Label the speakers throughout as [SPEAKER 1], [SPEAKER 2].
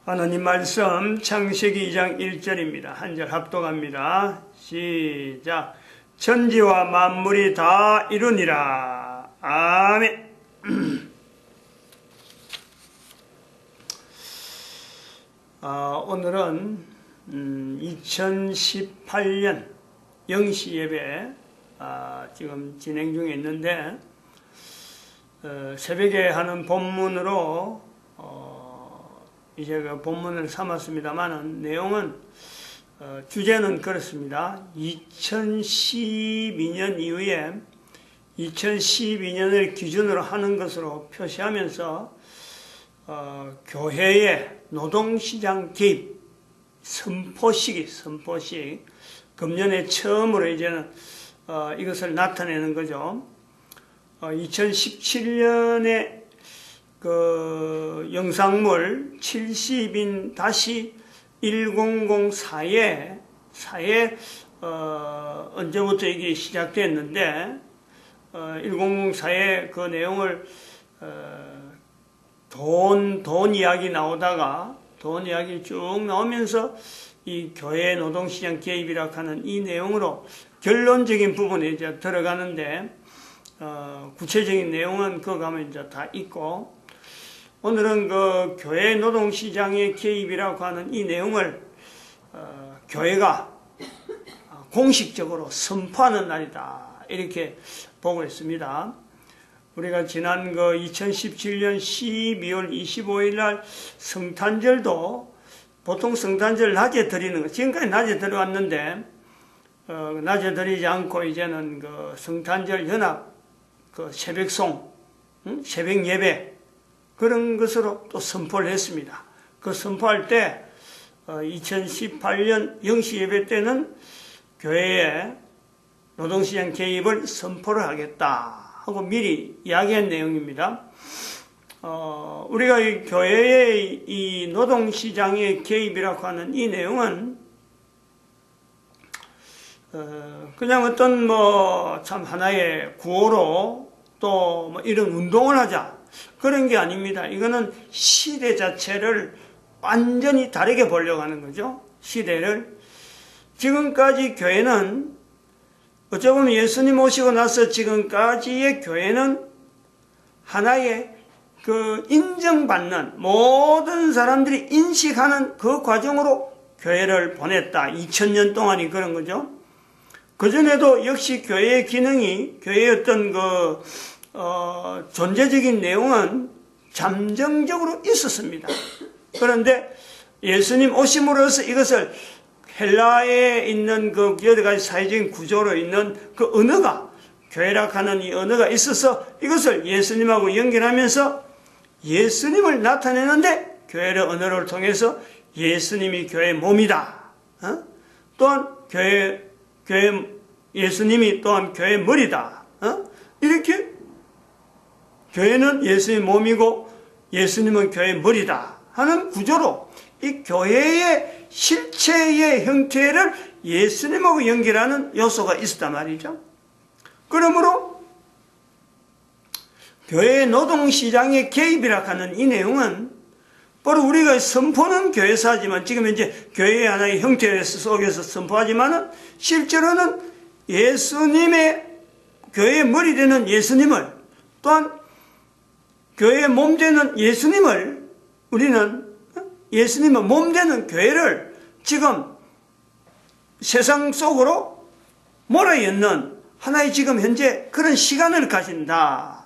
[SPEAKER 1] 하나님 말씀 창세기 2장 1절입니다. 한 절 합독합니다. 시작. 천지와 만물이 다 이루니라. 아멘. 오늘은 2018년 영시 예배 지금 진행 중에 있는데 새벽에 하는 본문으로 이제 그 본문을 삼았습니다만은 내용은 주제는 그렇습니다. 2012년 이후에 2012년을 기준으로 하는 것으로 표시하면서 교회의 노동시장 개입 선포식 금년에 처음으로 이제는 이것을 나타내는 거죠. 2017년에 그 영상물 70인 다시 1004에 언제부터 이게 시작됐는데 1004에 그 내용을 돈 이야기 나오다가 돈 이야기 쭉 나오면서 이 교회 노동시장 개입이라 하는 이 내용으로 결론적인 부분에 이제 들어가는데 구체적인 내용은 그거 가면 이제 다 있고, 오늘은 그 교회 노동시장의 개입이라고 하는 이 내용을 교회가 공식적으로 선포하는 날이다, 이렇게 보고 있습니다. 우리가 지난 그 2017년 12월 25일 날 성탄절도 보통 성탄절 낮에 드리는 거, 지금까지 낮에 들어왔는데 낮에 드리지 않고 이제는 그 성탄절 연합 그 새벽송, 새벽 예배 그런 것으로 또 선포를 했습니다. 그 선포할 때 2018년 영시 예배 때는 교회에 노동시장 개입을 선포를 하겠다 하고 미리 이야기한 내용입니다. 우리가 이 교회의 이 노동시장의 개입이라고 하는 이 내용은 그냥 어떤 참 하나의 구호로 또 이런 운동을 하자, 그런 게 아닙니다. 이거는 시대 자체를 완전히 다르게 보려고 하는 거죠. 시대를. 지금까지 교회는 어쩌면 예수님 오시고 나서 지금까지의 교회는 하나의 그 인정받는, 모든 사람들이 인식하는 그 과정으로 교회를 보냈다. 2000년 동안이 그런 거죠. 그전에도 역시 교회의 기능이, 교회의 어떤 존재적인 내용은 잠정적으로 있었습니다. 그런데 예수님 오심으로써 이것을 헬라에 있는 그 여러 가지 사회적인 구조로 있는 그 언어가, 교회라 하는 이 언어가 있어서 이것을 예수님하고 연결하면서 예수님을 나타내는데 교회의 언어를 통해서 예수님이 교회의 몸이다. 또한 예수님이 또한 교회의 머리다. 이렇게 교회는 예수님의 몸이고 예수님은 교회의 머리다 하는 구조로 이 교회의 실체의 형태를 예수님하고 연결하는 요소가 있었단 말이죠. 그러므로 교회의 노동시장의 개입이라 하는 이 내용은 바로 우리가 선포는 교회사지만, 지금 이제 교회의 하나의 형태 속에서 선포하지만은 실제로는 예수님의 교회의 머리 되는 예수님을, 또한 교회의 몸 되는 예수님을, 우리는 예수님의 몸 되는 교회를 지금 세상 속으로 몰아넣는 하나의 지금 현재 그런 시간을 가진다.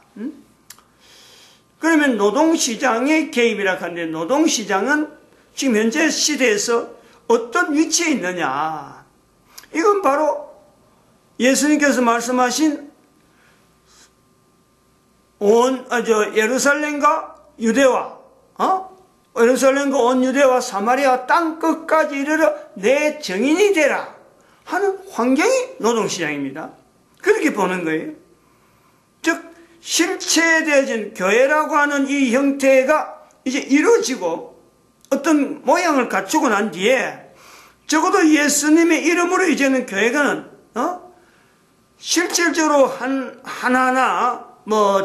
[SPEAKER 1] 그러면 노동시장의 개입이라 하는데, 노동시장은 지금 현재 시대에서 어떤 위치에 있느냐, 이건 바로 예수님께서 말씀하신 예루살렘과 유대와 예루살렘과 온 유대와 사마리아 땅 끝까지 이르러 내 증인이 되라 하는 환경이 노동시장입니다. 그렇게 보는 거예요. 즉 실체되어진 교회라고 하는 이 형태가 이제 이루어지고 어떤 모양을 갖추고 난 뒤에 적어도 예수님의 이름으로 이제는 교회가 실질적으로 하나하나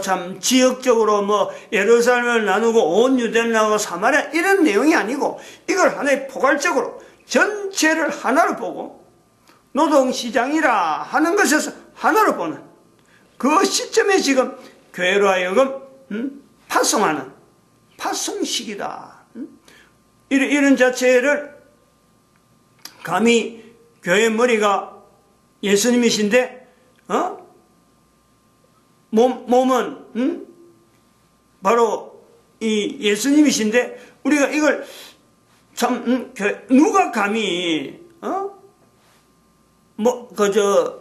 [SPEAKER 1] 참 지역적으로 예루살렘을 나누고 온 유대를 나누고 사마리아 이런 내용이 아니고 이걸 하나의 포괄적으로 전체를 하나로 보고 노동시장이라 하는 것에서 하나로 보는 그 시점에 지금 교회로 하여금 파송하는 파송식이다. 이런 자체를 감히 교회 머리가 예수님이신데 몸은 바로 이 예수님이신데 우리가 이걸 참 누가 감히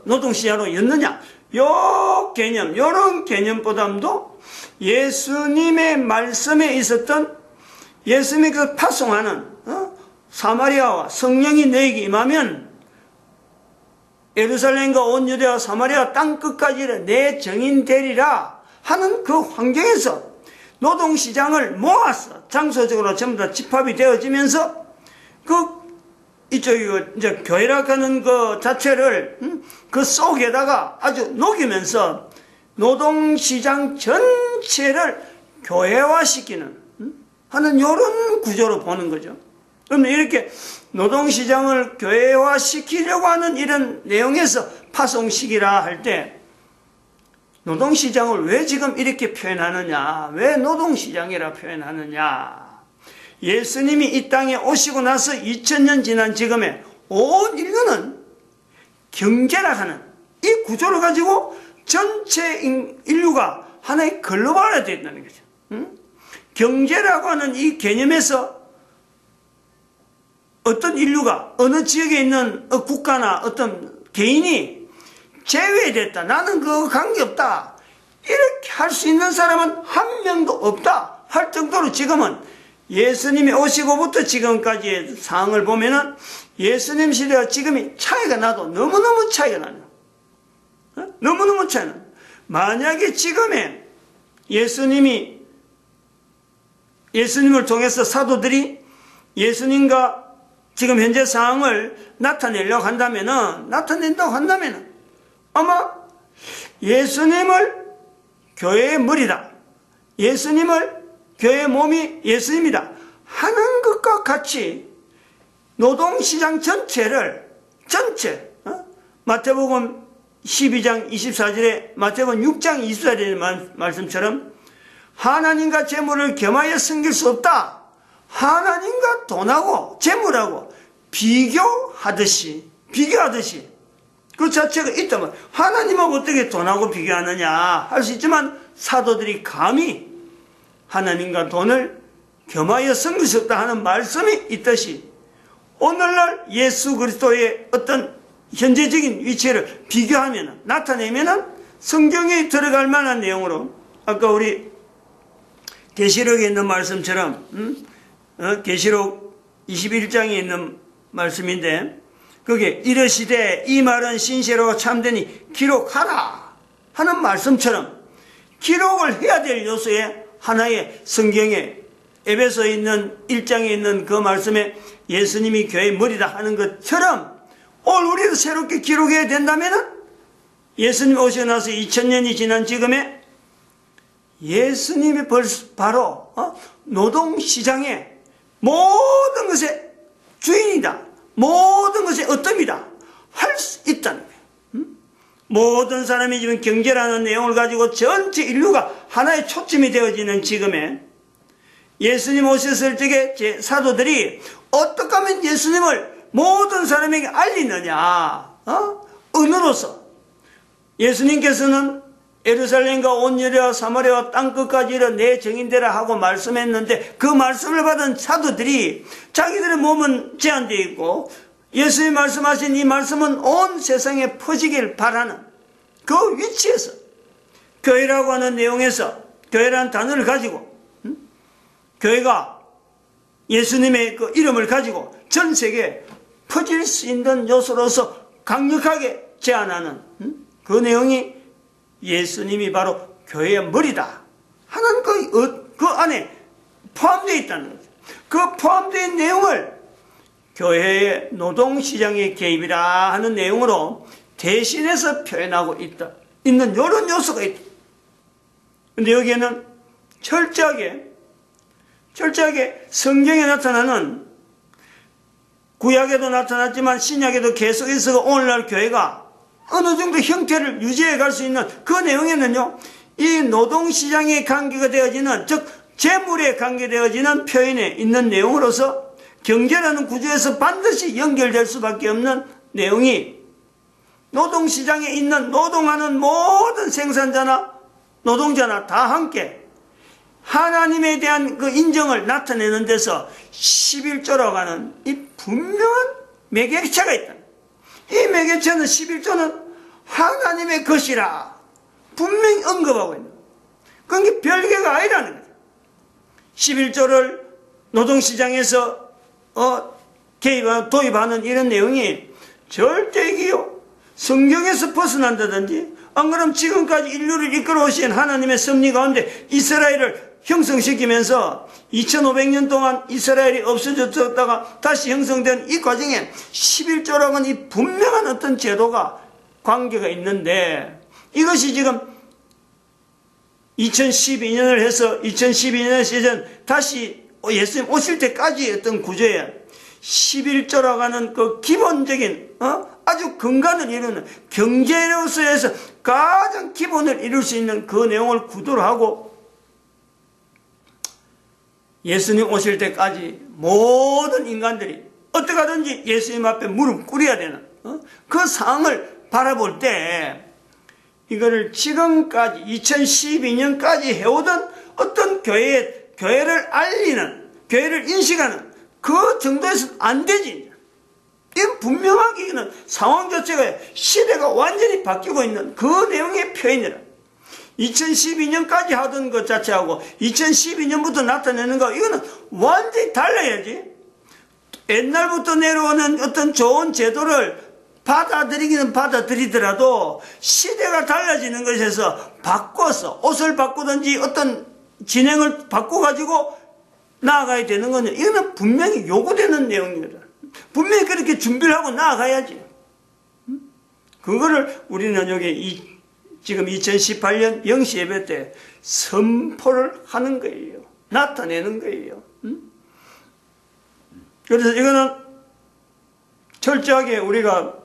[SPEAKER 1] 노동시장으로 였느냐? 요 개념, 요런 개념보다도 예수님의 말씀에 있었던 예수님이 그 파송하는 사마리아와 성령이 너에게 임하면 예루살렘과 온 유대와 사마리아 땅끝까지 내 정인 되리라 하는 그 환경에서 노동시장을 모아서 장소적으로 전부 다 집합이 되어지면서 이제 교회라 하는 그 자체를 그 속에다가 아주 녹이면서 노동시장 전체를 교회화시키는 하는 이런 구조로 보는 거죠. 그러면 이렇게 노동시장을 교회화시키려고 하는 이런 내용에서 파송식이라 할 때 노동시장을 왜 지금 이렇게 표현하느냐? 왜 노동시장이라 표현하느냐? 예수님이 이 땅에 오시고 나서 2000년 지난 지금에 온 인류는 경제라 하는 이 구조를 가지고 전체 인류가 하나의 글로벌화 되어 있다는 거죠. 경제라고 하는 이 개념에서 어떤 인류가 어느 지역에 있는 국가나 어떤 개인이 제외됐다. 나는 그거 관계없다. 이렇게 할 수 있는 사람은 한 명도 없다. 할 정도로 지금은 예수님이 오시고부터 지금까지의 상황을 보면은 예수님 시대와 지금이 차이가 나도 너무너무 차이가 나요. 너무너무 차이나. 만약에 지금의 예수님을 통해서 사도들이 예수님과 지금 현재 상황을 나타낸다고 한다면은 아마 예수님을 교회의 머리다. 예수님을 교회의 몸이 예수님이다. 하는 것과 같이 노동시장 전체 마태복음 12장 24절에 마태복음 6장 24절의 말씀처럼 하나님과 재물을 겸하여 섬길 수 없다. 하나님과 돈하고 재물하고 비교하듯이 그 자체가 있단 말이야. 하나님하고 어떻게 돈하고 비교하느냐 할 수 있지만 사도들이 감히 하나님과 돈을 겸하여 섬길 수 없다 하는 말씀이 있듯이 오늘날 예수 그리스도의 어떤 현재적인 위치를 나타내면 성경에 들어갈 만한 내용으로 아까 우리 계시록에 있는 말씀처럼 계시록 21장에 있는 말씀인데 거기에 이르시되 이 말은 신실하고 참되니 기록하라 하는 말씀처럼 기록을 해야 될 요소에 하나의 성경에 에베소에 있는 1장에 있는 그 말씀에 예수님이 교회의 머리다 하는 것처럼 오늘 우리도 새롭게 기록해야 된다면 예수님 오시고 나서 2000년이 지난 지금에 예수님이 바로 노동시장의 모든 것의 주인이다. 모든 것의 어뜸이다. 할 수 있다는 거예요. 모든 사람이 지금 경제라는 내용을 가지고 전체 인류가 하나의 초점이 되어지는 지금에 예수님 오셨을 적에 사도들이 어떻게 하면 예수님을 모든 사람에게 알리느냐? 은으로서 예수님께서는 예루살렘과 온 유대와 사마리아와 땅끝까지 내 정인되라 하고 말씀했는데 그 말씀을 받은 사도들이 자기들의 몸은 제한되어 있고 예수님이 말씀하신 이 말씀은 온 세상에 퍼지길 바라는 그 위치에서 교회라고 하는 내용에서 교회라는 단어를 가지고 교회가 예수님의 그 이름을 가지고 전 세계에 퍼질 수 있는 요소로서 강력하게 제안하는 그 내용이 예수님이 바로 교회의 머리다 하는 그 안에 포함되어 있다는 거죠. 그 포함된 내용을 교회의 노동시장의 개입이라 하는 내용으로 대신해서 표현하고 있는 이런 요소가 있다. 근데 여기에는 철저하게 성경에 나타나는, 구약에도 나타났지만 신약에도 계속해서 오늘날 교회가 어느 정도 형태를 유지해 갈 수 있는 그 내용에는요, 이 노동시장에 관계가 되어지는, 즉 재물에 관계되어지는 표현에 있는 내용으로서 경제라는 구조에서 반드시 연결될 수밖에 없는 내용이, 노동시장에 있는 노동하는 모든 생산자나 노동자나 다 함께 하나님에 대한 그 인정을 나타내는 데서 11조라고 하는 이 분명한 매개체가 있다. 이 매개체는 11조는 하나님의 것이라 분명히 언급하고 있는 거예요. 그게 별개가 아니라는 거죠. 11조를 노동시장에서 도입하는 이런 내용이 절대 이게요, 성경에서 벗어난다든지, 안 그러면 지금까지 인류를 이끌어 오신 하나님의 섭리 가운데 이스라엘을 형성시키면서 2500년 동안 이스라엘이 없어졌다가 다시 형성된 이 과정에 11조라고는 이 분명한 어떤 제도가 관계가 있는데, 이것이 지금 2012년을 해서 2012년에서 이제 다시 예수님 오실 때까지 어떤 구조에 11조라고 하는 그 기본적인 아주 근간을 이루는, 경제로서 해서 가장 기본을 이룰 수 있는 그 내용을 구도로 하고, 예수님 오실 때까지 모든 인간들이 어떻게 하든지 예수님 앞에 무릎 꿇어야 되는 그 상황을 바라볼 때, 이거를 지금까지 2012년까지 해오던 어떤 교회를 알리는, 교회를 인식하는 그 정도에서는 안 되지. 이건 분명하게 이거는 상황 자체가, 시대가 완전히 바뀌고 있는 그 내용의 표현이라. 2012년까지 하던 것 자체하고 2012년부터 나타내는 거, 이거는 완전히 달라야지. 옛날부터 내려오는 어떤 좋은 제도를 받아들이기는 받아들이더라도 시대가 달라지는 것에서 바꿔서 옷을 바꾸든지 어떤 진행을 바꿔가지고 나아가야 되는 거는, 이거는 분명히 요구되는 내용입니다. 분명히 그렇게 준비를 하고 나아가야지. 그거를 우리는 여기 지금 2018년 영시 예배 때 선포를 하는 거예요. 나타내는 거예요. 그래서 이거는 철저하게 우리가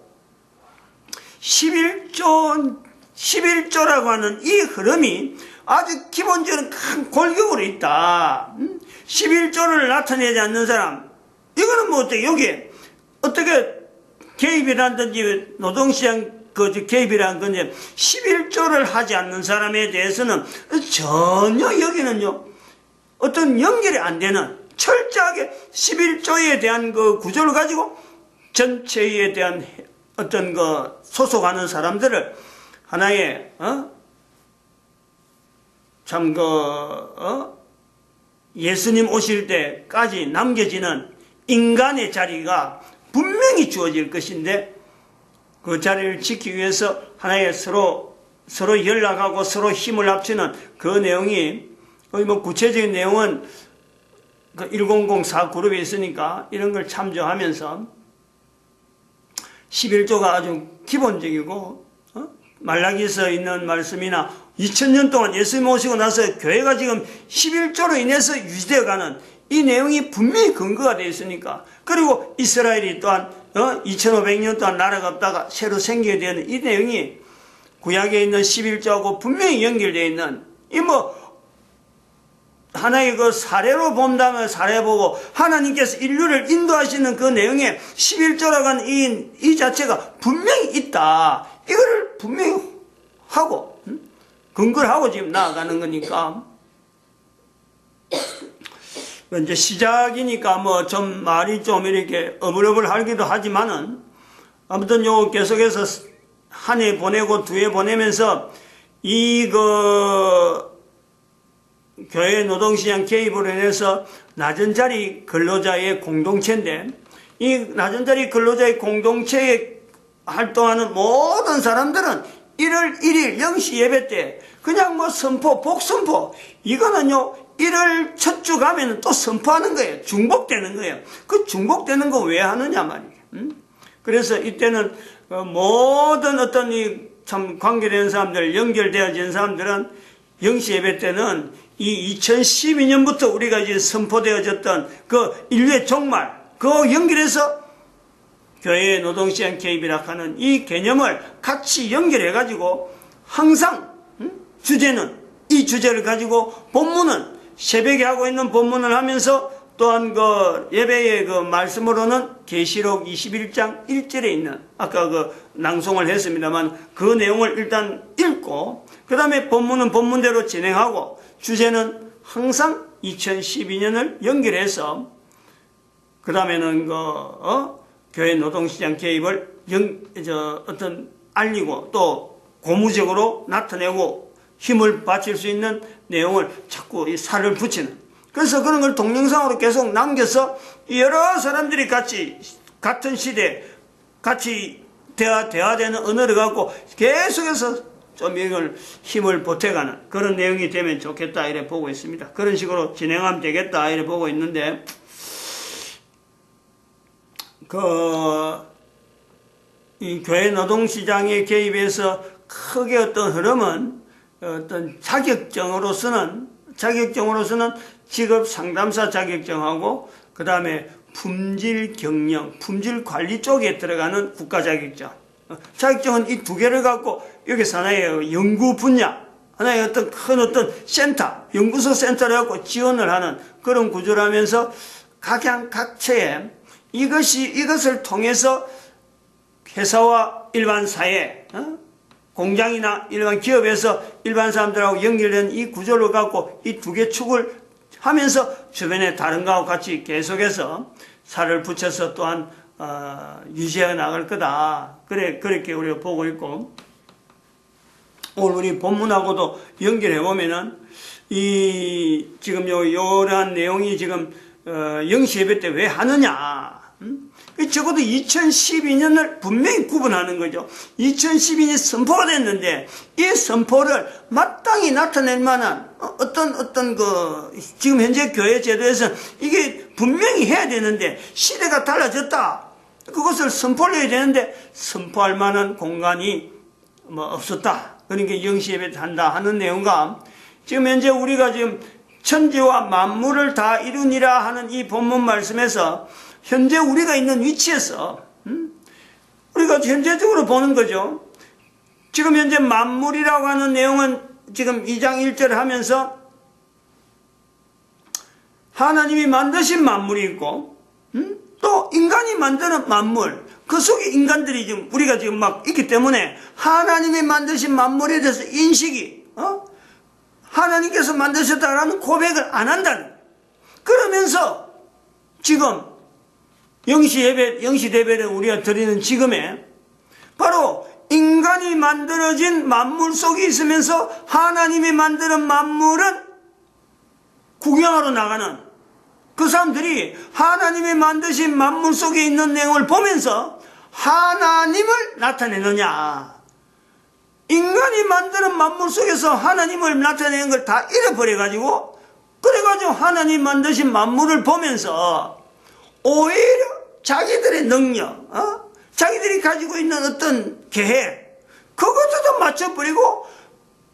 [SPEAKER 1] 11조라고 하는 이 흐름이 아주 기본적인 큰 골격으로 있다. 11조를 나타내지 않는 사람, 이거는 뭐 어떻게, 여기에 어떻게 개입이라든지 노동시장 개입이라는 건데, 11조를 하지 않는 사람에 대해서는 전혀 여기는요, 어떤 연결이 안 되는, 철저하게 11조에 대한 그 구조를 가지고 전체에 대한 어떤 그 소속하는 사람들을 하나의 예수님 오실 때까지 남겨지는 인간의 자리가 분명히 주어질 것인데, 그 자리를 지키기 위해서 하나의 서로 연락하고 서로 힘을 합치는 그 내용이, 뭐 구체적인 내용은 그 1004 그룹에 있으니까 이런 걸 참조하면서 11조가 아주 기본적이고, 말라기서 있는 말씀이나 2000년 동안 예수님 오시고 나서 교회가 지금 11조로 인해서 유지되어가는 이 내용이 분명히 근거가 되어 있으니까, 그리고 이스라엘이 또한 2500년 동안 나라가 없다가 새로 생기게 되는 이 내용이 구약에 있는 11조하고 분명히 연결되어 있는, 이 하나의 그 사례로 본다면 사례 보고 하나님께서 인류를 인도하시는 그 내용에 11조라고 하는 이 자체가 분명히 있다. 이거를 분명히 하고, 근거를 하고 지금 나아가는 거니까. 이제 시작이니까 뭐 좀 말이 좀 이렇게 어불어불하기도 하지만은, 아무튼 요 계속해서 한 해 보내고 두 해 보내면서 교회 노동시장 개입으로 인해서 낮은 자리 근로자의 공동체인데, 이 낮은 자리 근로자의 공동체에 활동하는 모든 사람들은 1월 1일 0시 예배 때 그냥 뭐 복선포, 이거는요, 1월 첫 주 가면 또 선포하는 거예요. 중복되는 거예요. 그 중복되는 거 왜 하느냐 말이에요. 그래서 이때는 모든 어떤 참 관계되는 사람들, 연결되어진 사람들은 영시 예배 때는 이 2012년부터 우리가 이제 선포되어졌던 그 인류의 종말, 그거 연결해서 교회의 노동시장 개입이라 하는 이 개념을 같이 연결해가지고 항상 이 주제를 가지고 본문은 새벽에 하고 있는 본문을 하면서 또한 그 예배의 그 말씀으로는 계시록 21장 1절에 있는 아까 그 낭송을 했습니다만 그 내용을 일단 읽고 그 다음에 본문은 본문대로 진행하고 주제는 항상 2012년을 연결해서 그 다음에는 교회 노동시장 개입을 알리고 또 고무적으로 나타내고 힘을 바칠 수 있는 내용을 자꾸 이 살을 붙이는, 그래서 그런 걸 동영상으로 계속 남겨서 여러 사람들이 같은 시대 같이 대화되는 언어를 갖고 계속해서 좀 이걸 힘을 보태가는 그런 내용이 되면 좋겠다 이래 보고 있습니다. 그런 식으로 진행하면 되겠다 이래 보고 있는데, 이 교회 노동시장에 개입해서 크게 어떤 흐름은 어떤 자격증으로서는 직업 상담사 자격증하고 그 다음에 품질 경영, 품질 관리 쪽에 들어가는 국가 자격증. 자격증은 이 두 개를 갖고 여기서 하나의 연구 분야, 하나의 어떤 큰 센터, 연구소 센터를 갖고 지원을 하는 그런 구조라면서 각양각체에 이것을 통해서 회사와 일반 사회, 공장이나 일반 기업에서 일반 사람들하고 연결된 이 구조를 갖고 이 두 개 축을 하면서 주변에 다른 거하고 같이 계속해서 살을 붙여서 또한 유지해 나갈 거다. 그렇게 우리가 보고 있고, 오늘 우리 본문하고도 연결해 보면은 지금 요러한 내용이 지금 영시 예배 때 왜 하느냐? 적어도 2012년을 분명히 구분하는 거죠. 2012년이 선포가 됐는데 이 선포를 마땅히 나타낼 만한 지금 현재 교회 제도에서는 이게 분명히 해야 되는데 시대가 달라졌다. 그것을 선포를 해야 되는데 선포할 만한 공간이 없었다. 그러니까 영시 예배 한다 하는 내용과 지금 현재 우리가 지금 천지와 만물을 다 이루니라 하는 이 본문 말씀에서 현재 우리가 있는 위치에서 우리가 현재적으로 보는 거죠. 지금 현재 만물이라고 하는 내용은 지금 2장 1절을 하면서 하나님이 만드신 만물이 있고 또 인간이 만드는 만물, 그 속에 인간들이 지금 우리가 지금 막 있기 때문에 하나님이 만드신 만물에 대해서 인식이 하나님께서 만드셨다라는 고백을 안 한다는, 그러면서 지금 영시 대배를 우리가 드리는 지금에 바로 인간이 만들어진 만물 속에 있으면서 하나님이 만드는 만물은 구경하러 나가는 그 사람들이 하나님이 만드신 만물 속에 있는 내용을 보면서 하나님을 나타내느냐, 인간이 만드는 만물 속에서 하나님을 나타내는 걸 다 잃어버려가지고 그래가지고 하나님 만드신 만물을 보면서 오히려 자기들의 능력, 자기들이 가지고 있는 어떤 계획, 그것도 맞춰버리고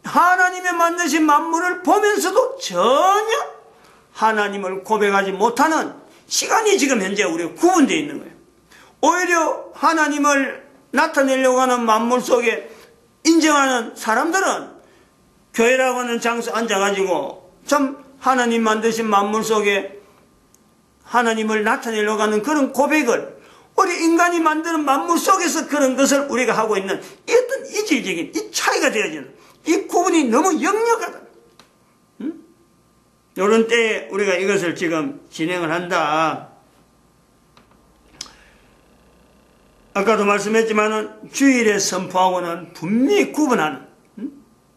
[SPEAKER 1] 하나님이 만드신 만물을 보면서도 전혀 하나님을 고백하지 못하는 시간이 지금 현재 우리가 구분되어 있는 거예요. 오히려 하나님을 나타내려고 하는 만물 속에 인정하는 사람들은 교회라고 하는 장소에 앉아가지고 참 하나님 만드신 만물 속에 하나님을 나타내려고 하는 그런 고백을, 우리 인간이 만드는 만물 속에서 그런 것을 우리가 하고 있는 이 어떤 이질적인 이 차이가 되어지는 이 구분이 너무 역력하다. 이런 때에 우리가 이것을 지금 진행을 한다. 아까도 말씀했지만은 주일에 선포하고는 분명히 구분하는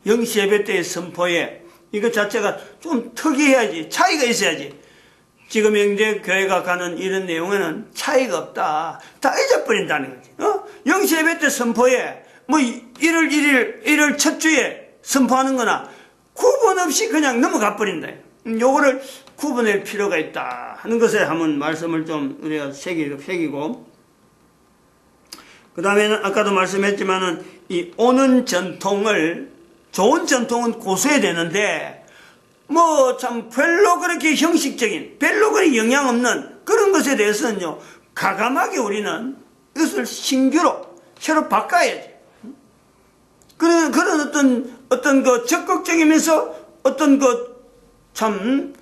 [SPEAKER 1] 영시 예배 때의 선포에 이것 자체가 좀 특이해야지, 차이가 있어야지. 지금 현재 교회가 가는 이런 내용에는 차이가 없다. 다 잊어버린다는 거지. 영시 예배 때 선포에 1월 첫 주에 선포하는 거나 구분 없이 그냥 넘어가 버린다. 요거를 구분할 필요가 있다 하는 것에 한번 말씀을 좀 우리가 새기고, 그 다음에는 아까도 말씀했지만은 이 오는 전통을 좋은 전통은 고수해야 되는데 뭐 참 별로 그렇게 형식적인, 별로 그렇게 영향 없는 그런 것에 대해서는요, 과감하게 우리는 이것을 신규로 새로 바꿔야지. 그런 어떤 그 적극적이면서 어떤 그 참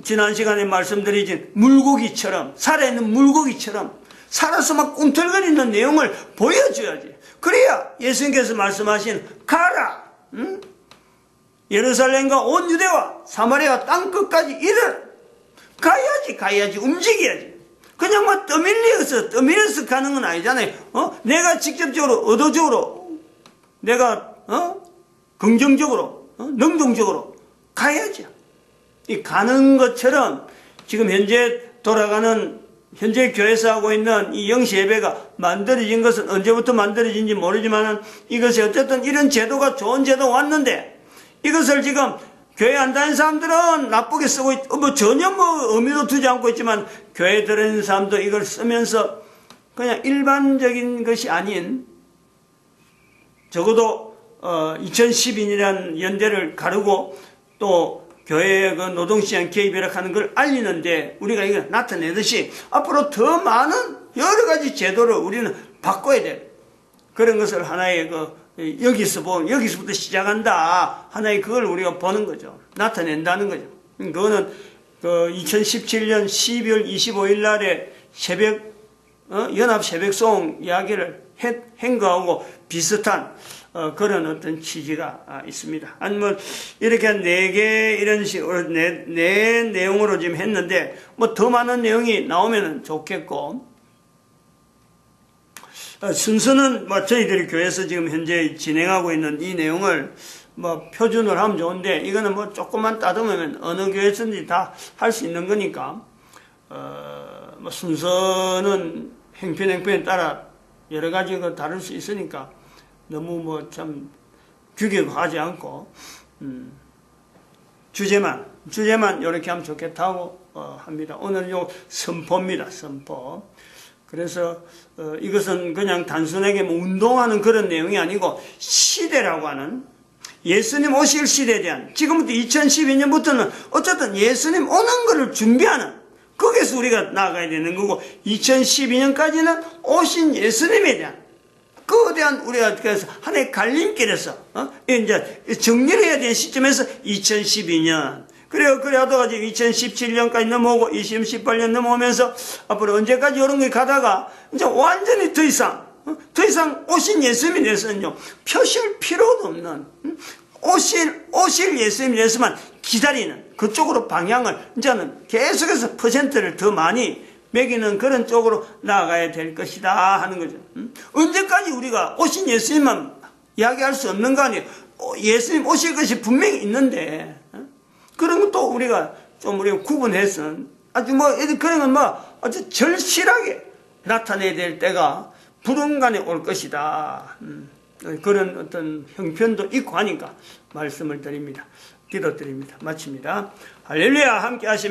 [SPEAKER 1] 지난 시간에 말씀드리진 물고기처럼, 살아있는 물고기처럼 살아서 막 꿈틀거리는 내용을 보여줘야지. 그래야 예수님께서 말씀하신 가라, 예루살렘과 온 유대와 사마리아 땅끝까지 이를 가야지 움직여야지. 그냥 뭐 떠밀려서 가는 건 아니잖아요. 내가 직접적으로 의도적으로 내가 긍정적으로 능동적으로 가야죠. 이 가는 것처럼 지금 현재 돌아가는 현재 교회에서 하고 있는 이 영시 예배가 만들어진 것은 언제부터 만들어진지 모르지만 이것이 어쨌든 이런 제도가 좋은 제도 왔는데 이것을 지금 교회 안 다니는 사람들은 나쁘게 쓰고 뭐 전혀 뭐 의미도 두지 않고 있지만 교회 들어있는 사람도 이걸 쓰면서 그냥 일반적인 것이 아닌 적어도 2012년이라는 연대를 가르고 또 교회의 그 노동시장 개입이라고 하는 걸 알리는데 우리가 이걸 나타내듯이 앞으로 더 많은 여러 가지 제도를 우리는 바꿔야 돼. 그런 것을 하나의 여기서부터 시작한다. 하나의 그걸 우리가 보는 거죠. 나타낸다는 거죠. 그거는 2017년 12월 25일 날에 연합 새벽송 이야기를 한 거하고 비슷한 그런 어떤 취지가 있습니다. 아니면 이렇게 네 개 이런 식으로 네 내용으로 지금 했는데 뭐 더 많은 내용이 나오면 좋겠고 순서는 뭐 저희들이 교회에서 지금 현재 진행하고 있는 이 내용을 뭐 표준을 하면 좋은데 이거는 뭐 조금만 따듬으면 어느 교회에서든지 다 할 수 있는 거니까 뭐 순서는 행편에 따라 여러 가지 다를 수 있으니까 너무 뭐 참 규격하지 않고 주제만 이렇게 하면 좋겠다고 합니다. 오늘 요 선포입니다. 선포. 그래서 이것은 그냥 단순하게 뭐 운동하는 그런 내용이 아니고 시대라고 하는 예수님 오실 시대에 대한 지금부터 2012년부터는 어쨌든 예수님 오는 것을 준비하는 거기에서 우리가 나아가야 되는 거고 2012년까지는 오신 예수님에 대한 그에 대한 우리가 그래서 하나의 갈림길에서 이제 정리를 해야 되는 시점에서 2012년 그래 하다가 지금 2017년까지 넘어오고 2018년 넘어오면서 앞으로 언제까지 이런 게 가다가 이제 완전히 더 이상 오신 예수님에 대해서는요 표실 필요도 없는 오실 예수님에 대해서만 기다리는 그쪽으로 방향을 이제는 계속해서 퍼센트를 더 많이 매기는 그런 쪽으로 나아가야 될 것이다 하는 거죠. 언제까지 우리가 오신 예수님만 이야기할 수 없는 거 아니에요. 예수님 오실 것이 분명히 있는데 그런 것도 우리가 좀 우리가 구분해서 아주 뭐 그런 건 뭐 아주 절실하게 나타내야 될 때가 불언간에 올 것이다. 그런 어떤 형편도 있고 하니까 말씀을 드립니다. 기도드립니다. 마칩니다. 할렐루야 함께 하시면